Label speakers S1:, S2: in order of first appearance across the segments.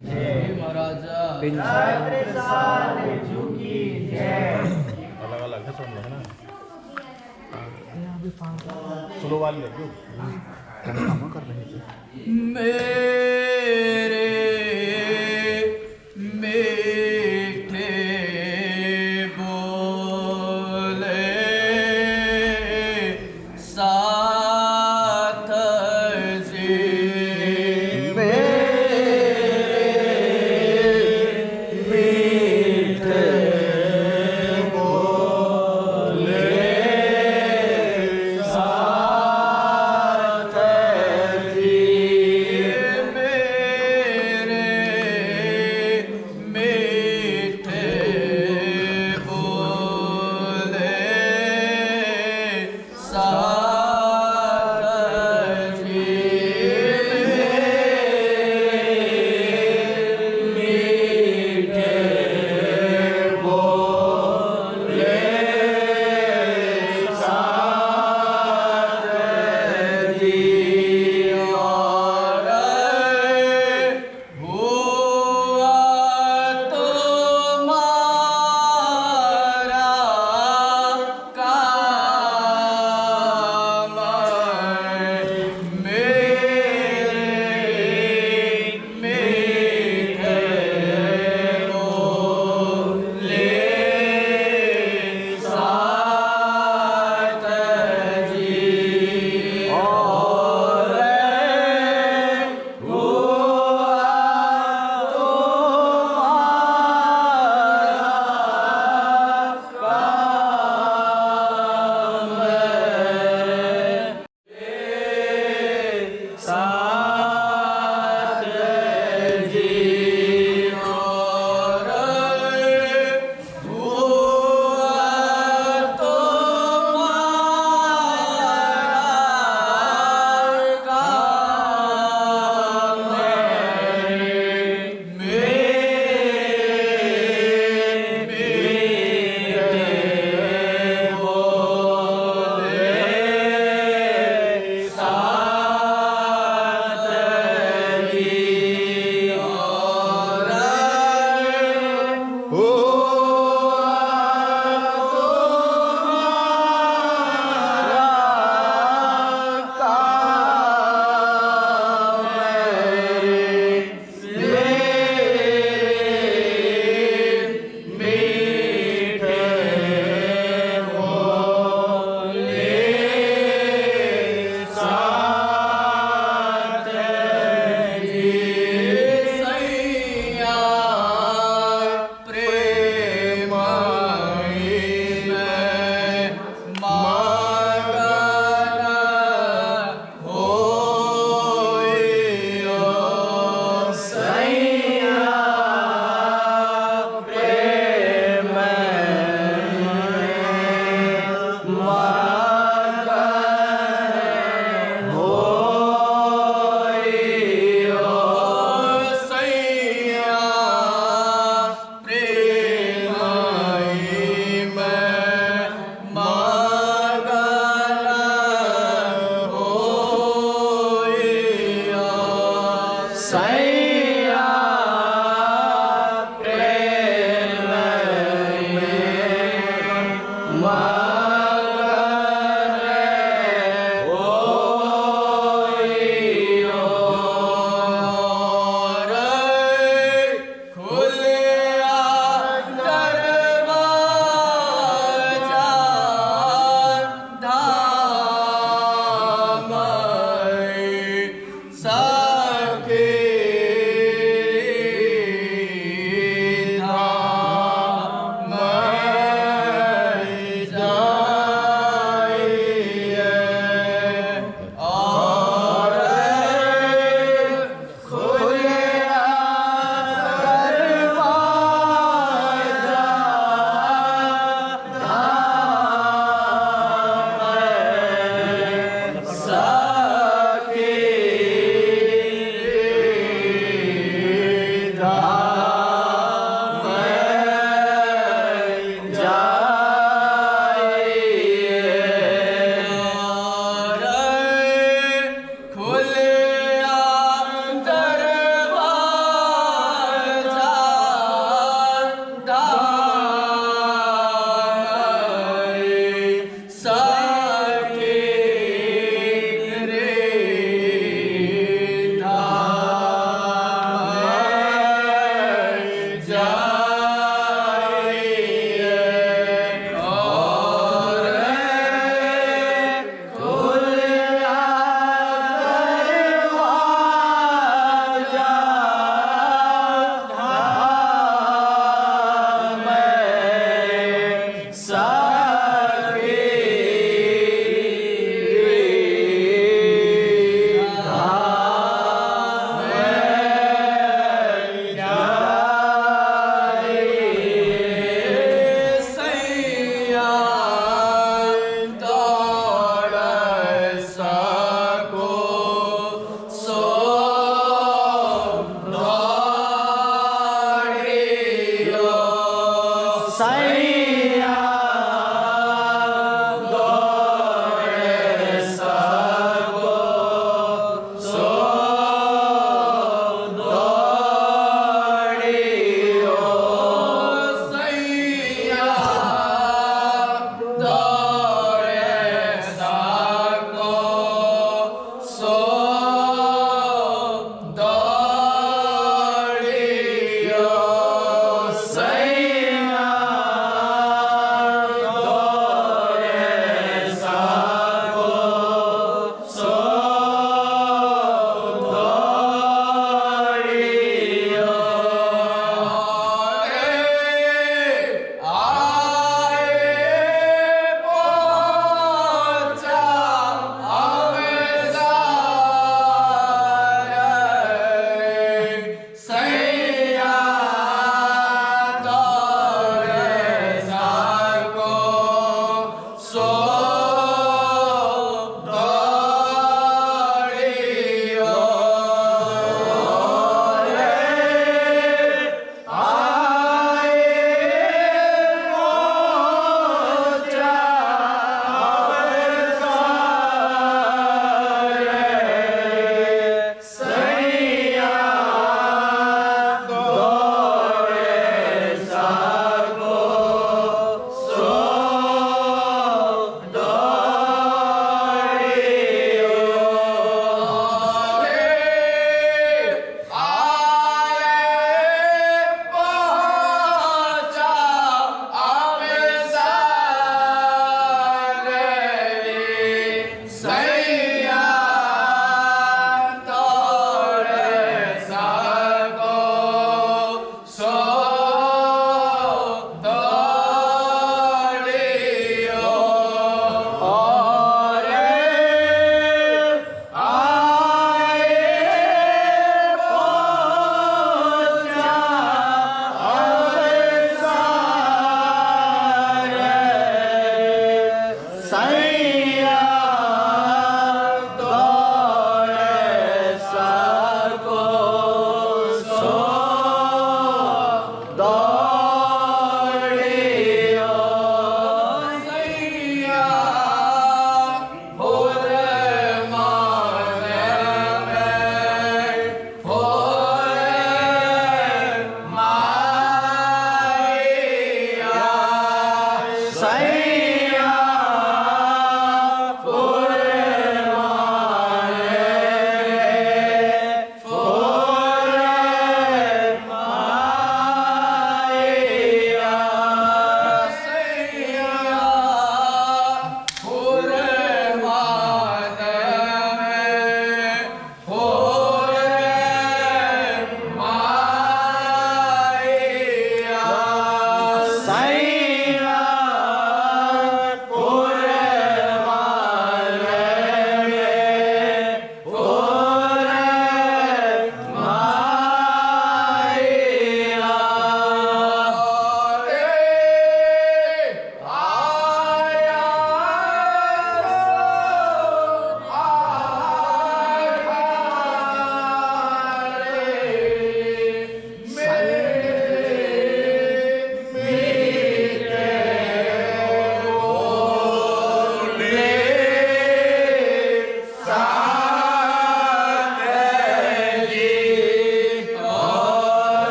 S1: महाराजा
S2: अलग अलग है सब है ना। स्लो वाली लगी काम कर रहे थे।
S1: मेरे मीठे बोले साथ जी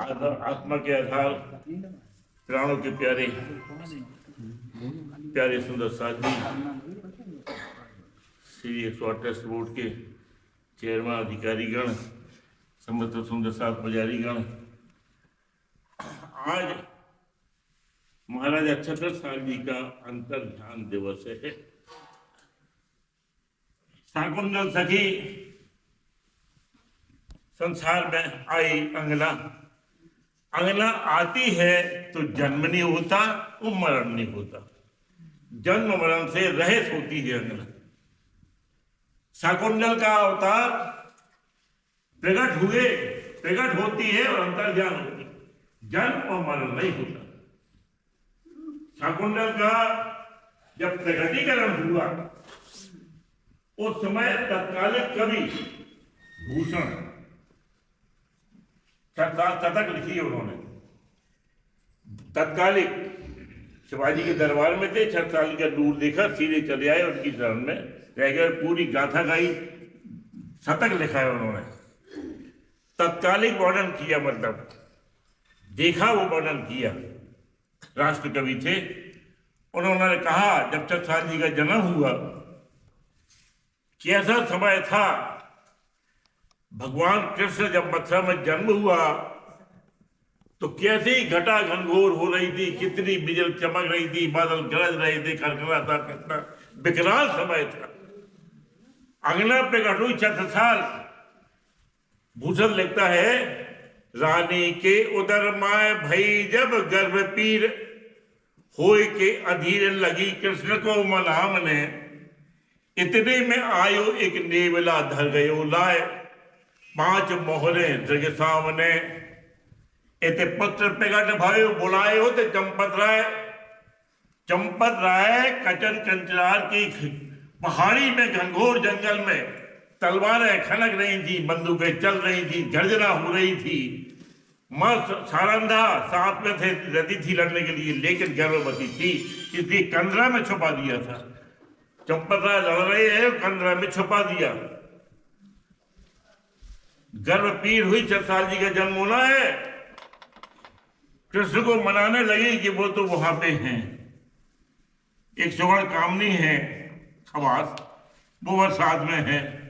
S3: आत्मा के आधार, प्राणों के प्यारे प्यारे सुंदर साथी, श्री 108 ट्रस्ट बोर्ड के चेयरमैन अधिकारीगण, समस्त सुंदर साथ पुजारीगण, आज महाराजा छत्रसाल जी का अंतर ध्यान दिवस है। शाकुंतल सखी संसार में आई अंगना, अंगना आती है तो जन्म नहीं होता, वो मरण नहीं होता, जन्म मरण से रहित होती है अंगना। शाकुंतल का अवतार प्रकट होती है और अंतर्ज्ञान होती है, जन्म और मरण नहीं होता। शाकुंतल का जब प्रकटीकरण हुआ उस समय तत्कालिक कवि भूषण शतक लिखी है उन्होंने। तत्कालिक शिवाजी के दरबार में थे, छत्रसाल का दूर देखा, सीधे चले आए, उनकी शरण में रह गए, पूरी गाथा गाई, शतक लिखा है उन्होंने। तत्कालिक वर्णन किया, मतलब देखा वो वर्णन किया। राष्ट्र कवि थे, उन्होंने कहा जब छत्रसाल जी का जन्म हुआ, कैसा समय था। भगवान कृष्ण जब मथुरा में जन्म हुआ तो कैसी घटा घनघोर हो रही थी, कितनी बिजल चमक रही थी, बादल गरज रहे थे, खड़खड़ाता, कितना विकराल समय था। अंगना प्रकट हुई छत्रसाल। भूषण लिखता है, रानी के उदर माय भई जब गर्भ पीर, होय के अधीर लगी कृष्ण को मनाम ने, इतने में आयो एक नेवला धर गयो लाए, 5 मोहरे जग सामने, इते पुत्र प्रगट भयो बुलाए हो ते चंपत राय कचन कंचरार की पहाड़ी में, घनघोर जंगल में तलवारें खनक रही थी, बंदूकें चल रही थी, गर्जना हो रही थी। मां सारंधा साथ में थे, रदी थी लड़ने के लिए, लेकिन गर्भवती थी, इसलिए कंदरा में छुपा दिया था। चंपत राय लड़ रहे हैं, कंदरा में छुपा दिया। गर्भ पीर हुई, छत्रसाल जी का जन्म होना है। कृष्ण को मनाने लगी कि वो तो वहां पे हैं, एक सुवर्ण कामनी है खवास, वो बरसात में है।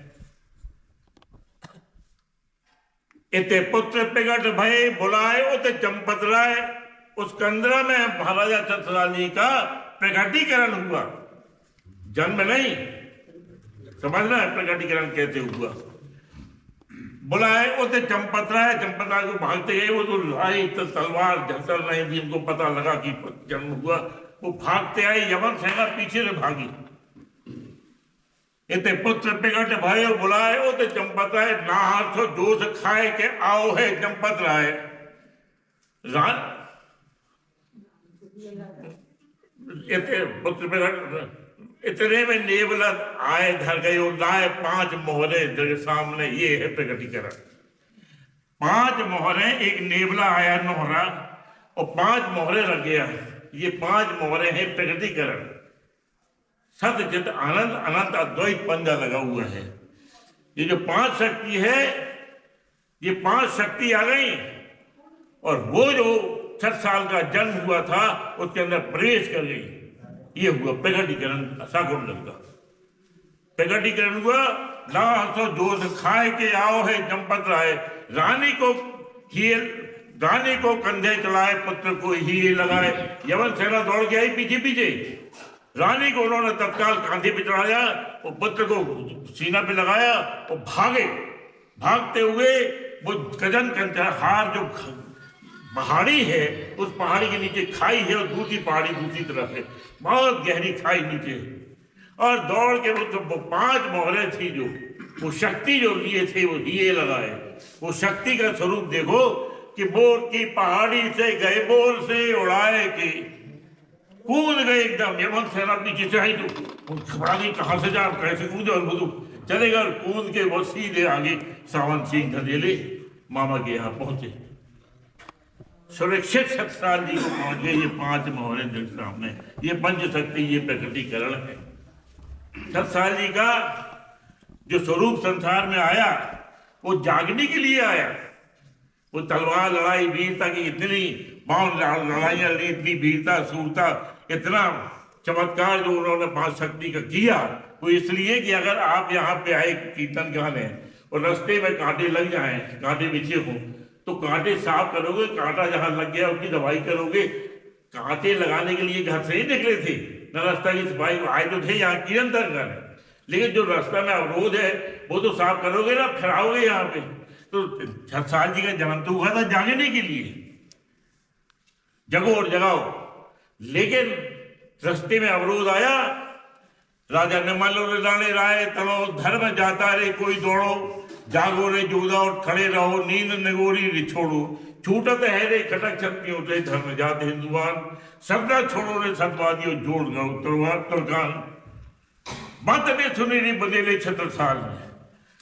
S3: इते पुत्र प्रगट भय बुलाए उते चंपत राय, उस कंदरा में महाराजा छत्रसाल जी का प्रकटीकरण हुआ, जन्म नहीं। समझना है प्रकटीकरण कैसे हुआ। बुलाए उते चंपत राय, चंपत राय को भागते गए, वो तो लड़ाई तो तलवार झसल रही थी, उनको पता लगा कि जन्म हुआ, वो भागते आए, यमन सेना पीछे से भागी। इते पुत्र प्रगट भयो बुलाए उते चंपत राय, ना हाथो जोश खाए के आओ है चंपत राय। इते पुत्र प्रगट, इतने में नेवला आए धर गयो लाए, 5 मोहरे जग सामने, ये है प्रकटीकरण। 5 मोहरे, एक नेवला आया नोहरा और 5 मोहरे लग गया, ये 5 मोहरे हैं प्रकटीकरण। सत्य चित आनंद अनंत अद्वैत पंजा लगा हुआ है। ये जो 5 शक्ति है, ये 5 शक्ति आ गई, और वो जो 6 साल का जन्म हुआ था उसके अंदर प्रवेश कर गई। ये हुआ प्रकटीकरण शाकुंतल का। प्रकटीकरण हुआ, ना हंसो जोश खाए के आओ है चंपत राय, रानी को कंधे चलाए, पुत्र को ही लगाए। यमन सेना दौड़ के आई पीछे पीछे, रानी को उन्होंने तत्काल कांधे पे चढ़ाया और पुत्र को सीना पे लगाया और भागे। भागते हुए वो गजन कंचहार जो पहाड़ी है, उस पहाड़ी के नीचे खाई है और दूसरी पहाड़ी दूसरी तरफ है, बहुत गहरी खाई नीचे है। और दौड़ के वो 5 मोहरे थी, जो वो शक्ति जो लिए थे वो दिए लगाए। वो शक्ति का स्वरूप देखो कि बोर की पहाड़ी से गए, बोर से उड़ाए के कूद गए एकदम। यमन सेना पीछे से आई तो घबरा गई, कहाँ से जा, कैसे कूदे, और वो चलेगा, कूद के वो सीधे आगे सावन सिंह धदेले मामा के यहाँ पहुंचे। सुरक्षित छत्रसाल जी को पहुंच गए। ये 5 मोहरे जग सामने, ये पंच शक्ति, ये प्रकटीकरण है। छत्रसाल जी का जो स्वरूप संसार में आया वो जागने के लिए आया, वो तलवार लड़ाई वीरता की इतनी बाउंड लड़ाइयाँ लड़ी, इतनी वीरता सूरता, इतना चमत्कार जो उन्होंने पांच शक्ति का किया, वो इसलिए कि अगर आप यहाँ पे आए कीर्तन गाने और रास्ते में कांटे लग जाएं, कांटे बिछे हों, तो कांटे साफ करोगे, कांटा जहाँ लग गया उसकी दवाई करोगे। कांटे लगाने के लिए घर से ही निकले थे, न रास्ता की सफाई आए तो थे यहाँ कीर्तन गाने, लेकिन जो रास्ता में अवरोध है वो तो साफ करोगे ना, फिराओगे यहाँ पे। तो छत्रसाल जी का जन्म तो हुआ था जागने के लिए, जगो और जगाओ, लेकिन रास्ते में अवरोध आया। राजा ने मल्लो रे राणे राय तलो, धर्म जाता रे कोई दौड़ो, जागो रे जोधा और खड़े रहो, नींद नगोरी रे छोड़ो, छूटत है रे खटक छत्तियों से धर्म जात हिंदुआन, सबका छोड़ो रे सतवादियों जोड़ गौ तुर्कान। बात ने सुनी रे बदले छत्रसाल ने,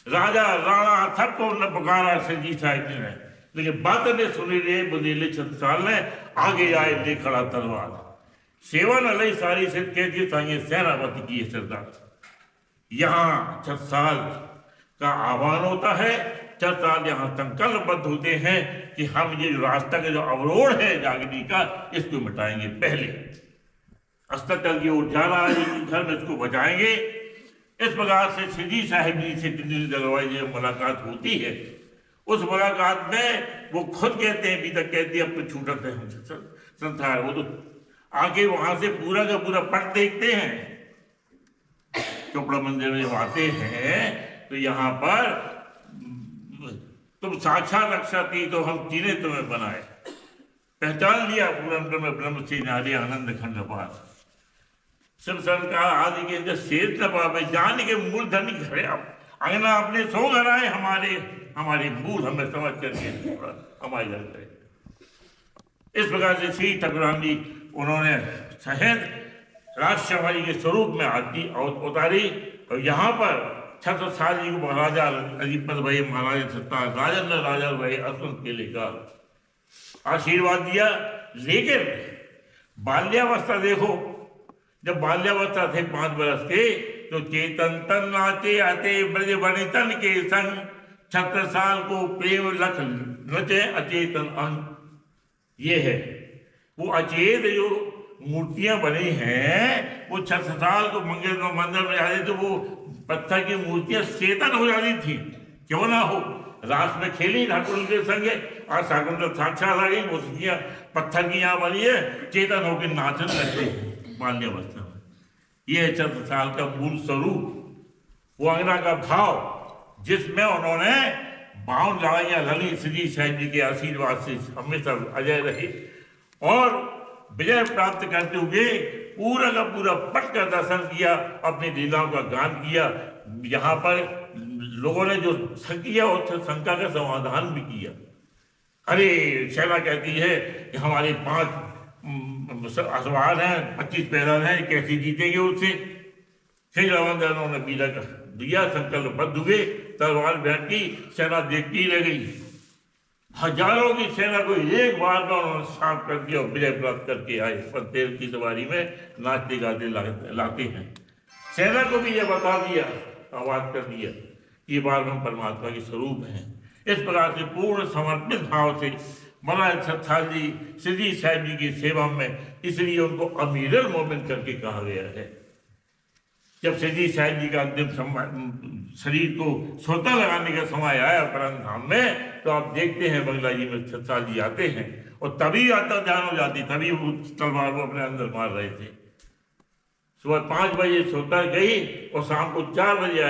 S3: राजा राणा सबको न पुकारा सजी साहिब ने, लेकिन बात ने सुनी रे बदले छत्रसाल ने, आगे आए दे खड़ा तलवार, सेवा न लई सारी सिद्ध कहती साइए सेनापति की सरदार। यहाँ छत्रसाल का आह्वान होता है, छत्रसाल यहाँ संकल्पबद्ध होते हैं कि हम ये जो रास्ता का जो अवरोध है जागने का, इसको मिटाएंगे। पहले अस्पताल की ओर जा रहा है, घर में इसको बचाएंगे। इस प्रकार से सिद्धी साहिब जी से दलवाई जी मुलाकात होती है। उस मुलाकात में वो खुद कहते हैं, अभी तक कहते हैं अब तो छूटत है संसार, वो तो आगे वहां से पूरा का पूरा पट देखते हैं। चोपड़ा मंदिर में जब आते हैं तो यहाँ पर तुम साक्षात रक्षा थी तो हम तीने तुम्हें बनाए, पहचान लिया पूरन में ब्रह्म से नारी आनंद खंड पास, शिव संकार आदि के अंदर शेष न पावे, जान के मूल धन घरे अंगना अपने सो घर आए, हमारे मूल हमें समझ करके हमारे घर गए। इस प्रकार से श्री ठाकुरान जी उन्होंने सहज राजशमारी के स्वरूप में आरती उतारी। और यहाँ पर छत्रसाल जी को महाराजा अजीपत भाई महाराजा सत्ता राजेंद्र राजा भाई अश्वंत के लेकर आशीर्वाद दिया। लेकिन बाल्यावस्था देखो, जब बाल्यावस्था थे 5 बरस के, तो चेतन तन नाचे आते ब्रज बने तन के संग, छत्रसाल को प्रेम लख नचे अचेतन अंग। ये है वो अचेत जो मूर्तियां बनी हैं, वो छत्रसाल को मंदिर में जाते तो वो पत्थर की मूर्तियां चेतन हो जाती थी। क्यों ना हो, रास में खेली ठाकुर के संगे और शाकुंतल साक्षात आ गई, मूर्तियां पत्थर की यहाँ बनी है, चेतन होकर नाचने लगते बाल्यावस्था में। ये है छत्रसाल का मूल स्वरूप, वो अंगना का भाव जिसमें उन्होंने 52 लड़ाइयां लड़ी, श्री साहिब जी के आशीर्वाद से हमेशा अजय रहे और विजय प्राप्त करते हुए पूरा का पूरा पट का दर्शन किया, अपनी लीलाओं का गान किया। यहाँ पर लोगों ने जो किया उस शंका का समाधान भी किया। अरे शैला कहती है कि हमारे 5 असवार हैं, 25 पैदल हैं, कैसे जीतेंगे उससे। फिर रवान ने बीला कर दिया, संकल्पबद्ध हुए, तलवार बैठी, सेना देखती रह गई। हजारों की सेना को एक बार में उन्होंने साफ कर दिया और विजय प्राप्त करके आए। पंतेल की सवारी में नाचते गाते लाते हैं। सेना को भी यह बता दिया, आवाज कर दिया, ये बार हम परमात्मा के स्वरूप हैं। इस प्रकार से पूर्ण समर्पित भाव से महाराज छत्रसाल जी श्री साहिब जी की सेवा में, इसलिए उनको अमीरुल मोमिन करके कहा गया है। जब श्री साहिब जी का अंतिम शरीर को सोता लगाने का समय आया परम धाम में, तो आप देखते हैं बंगला जी में छत्रसाल जी आते हैं और तभी आता ध्यान हो जाती, तभी वो तलवार को अपने अंदर मार रहे थे। सुबह 5 बजे सोता गई और शाम को 4 बजे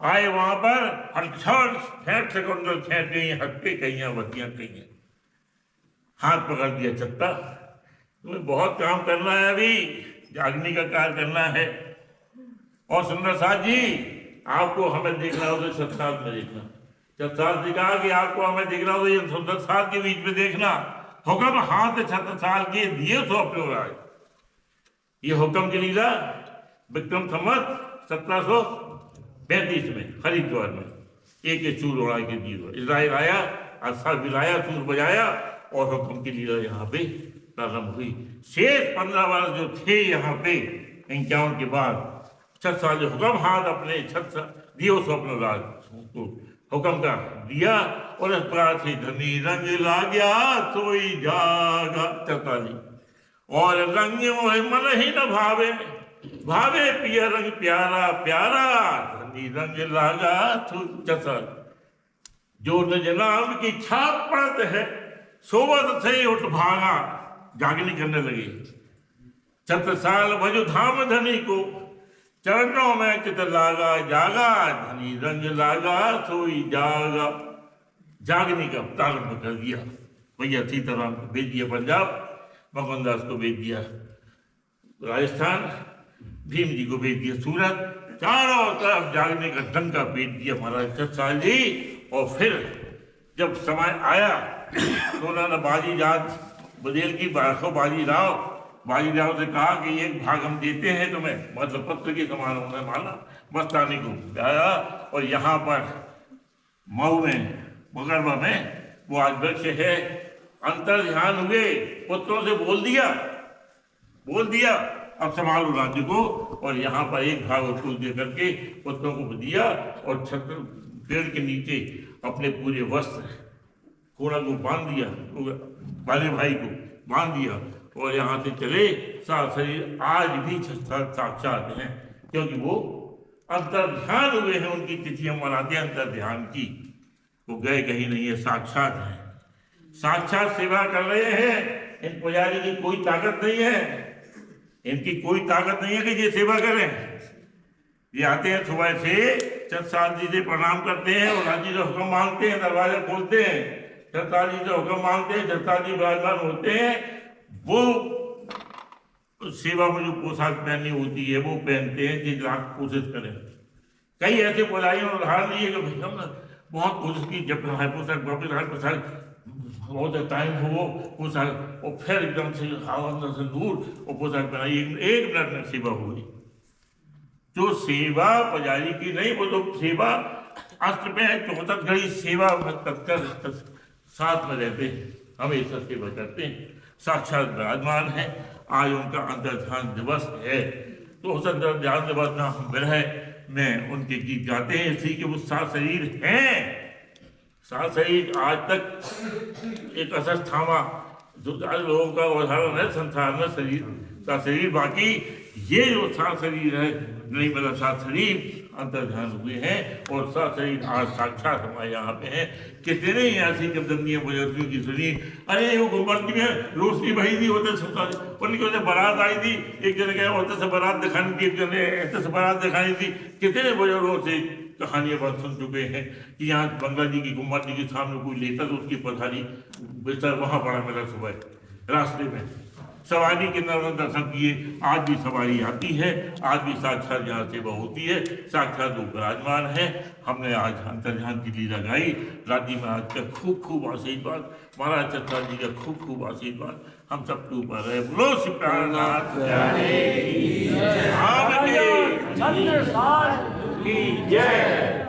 S3: आए वहां पर हलछल फेंट सेकंडल फेंट गई, हक्के कहीं बत्तियां कहीं, हाथ पकड़ दिया, छत्ता तुम्हें बहुत काम करना है, अभी जागने का कार्य करना है। और सुंदर साथ जी आपको हमें देखना हो तो छत्रसाल में देखना। छत्रसाल जी कहा कि आपको हमें देखना हो तो ये सुंदर साथ के बीच में देखना। हुक्म हाथ छत्रसाल के दिए तो अपने राज। ये हुक्म की लीला विक्रम संवत 1732 में हरिद्वार में एक चूर उड़ा के दिए। इजराइल आया, अच्छा बिलाया, चूर बजाया और हुक्म की लीला यहाँ पे प्रारंभ हुई। शेष 15 वर्ष जो थे यहाँ पे 51 के बाद छत्रसाल जो हुक्म हाथ अपने छत्र दियो सो अपने राज को हुक्म का दिया और इस प्रकार से धनी रंग ला गया सोई जागा चताली और रंग मोह मन ही न भावे भावे पिया रंग प्यारा प्यारा धनी रंग लागा चतर जो निज नाम की छाप पड़त है सोबत से उठ भागा जागनी करने लगे। चत साल भजु धाम धनी को चरणों में चित लागा जागा धनी रंग लागा सोई जागा जागने का प्रारंभ कर दिया। भैया सीताराम को भेज दिया पंजाब, मोहनदास को भेज दिया राजस्थान, भीम जी को भेज दिया सूरत, चारों तरफ जागने का डंका भेज दिया महाराज चतसाल जी। और फिर जब समय आया तो उन्होंने बाजी जात बदेल की बारखों बाजी राव से कहा कि एक भाग हम देते हैं तुम्हें, मतलब पत्र के समान उन्होंने माना, मस्तानी को आया। और यहाँ पर मऊ में मगरबा में वो आज वृक्ष है, अंतर ध्यान हुए, पुत्रों से बोल दिया अब संभालो राज्य को। और यहाँ पर एक भाग उसको दे करके पुत्रों को दिया और छत्र पेड़ के नीचे अपने पूरे वस्त्र घोड़ा को बांध दिया, बाले भाई को बांध दिया और यहाँ से चले। साथ शरीर आज भी साक्षात हैं क्योंकि वो अंतर ध्यान हुए हैं, उनकी तिथियां मनाते हैं अंतर ध्यान की, वो गए कहीं नहीं है, साक्षात हैं, साक्षात सेवा कर रहे हैं। इन पुजारी की कोई ताकत नहीं है, इनकी कोई ताकत नहीं है कि ये सेवा करें। ये आते हैं सुबह से चतसाल जी से प्रणाम करते हैं और राजी से हुक्म मांगते हैं, दरवाजा खोलते हैं, चतसाल जी से हुक्म मांगते हैं, चतसाल जी विराजमान होते हैं। वो सेवा में जो पोशाक पहननी होती है वो पहनते हैं जिस लाख कोशिश करें। कई ऐसे पुजारियों ने उदाहरण दिए कि भाई हम बहुत कोशिश की, जब पोशाक वापिस पोशाक बहुत टाइम हो पोशाक और फिर एकदम से अंदर से दूर वो पोशाक पहनाई, एक मिनट में सेवा हुई। जो सेवा पुजारी की नहीं, वो तो सेवा अस्त्र में है, 64 घड़ी सेवा तत्कर साथ में रहते हैं, हमेशा सेवा करते हैं, साक्षात विराजमान है। आज उनका अंतर्ध्यान दिवस है तो उस अंतर्ध्यान दिवस में हम विरह में उनके गीत गाते हैं, इसलिए कि वो सात शरीर हैं। सात शरीर आज तक एक असर थामा जो लोगों का उदाहरण है संसार में, शरीर सात शरीर, बाकी ये जो सात शरीर है नहीं, मतलब सात शरीर अंतर्ध्यान हुए हैं और सात शरीर आज साक्षात हमारे यहाँ पे हैं। कितने ही ऐसी कदमियाँ बुजुर्गों की सुनी, अरे वो गुम्बद में रोशनी बही थी, होते उनकी वजह बारात आई थी, एक जने गए होते से बारात दिखानी थी, एक जने ऐसे से बारात दिखानी थी। कितने बुजुर्गों से कहानियाँ बात सुन चुके हैं कि यहाँ गंगा जी की गुम्बद जी के सामने कोई लेता तो उसकी पथारी बेचारा वहाँ पड़ा मिला सुबह रास्ते में, सवारी के दर्शन किए। आज भी सवारी आती है, आज भी साक्षात यहाँ सेवा होती है, साक्षात वो विराजमान है। हमने आज अंतर्ध्यान की लीला गाई। राज्य में आज का खूब खूब आशीर्वाद, महाराज चतसाल जी का खूब खूब आशीर्वाद हम सबके ऊपर है। बोलो श्री प्राणनाथ की जय।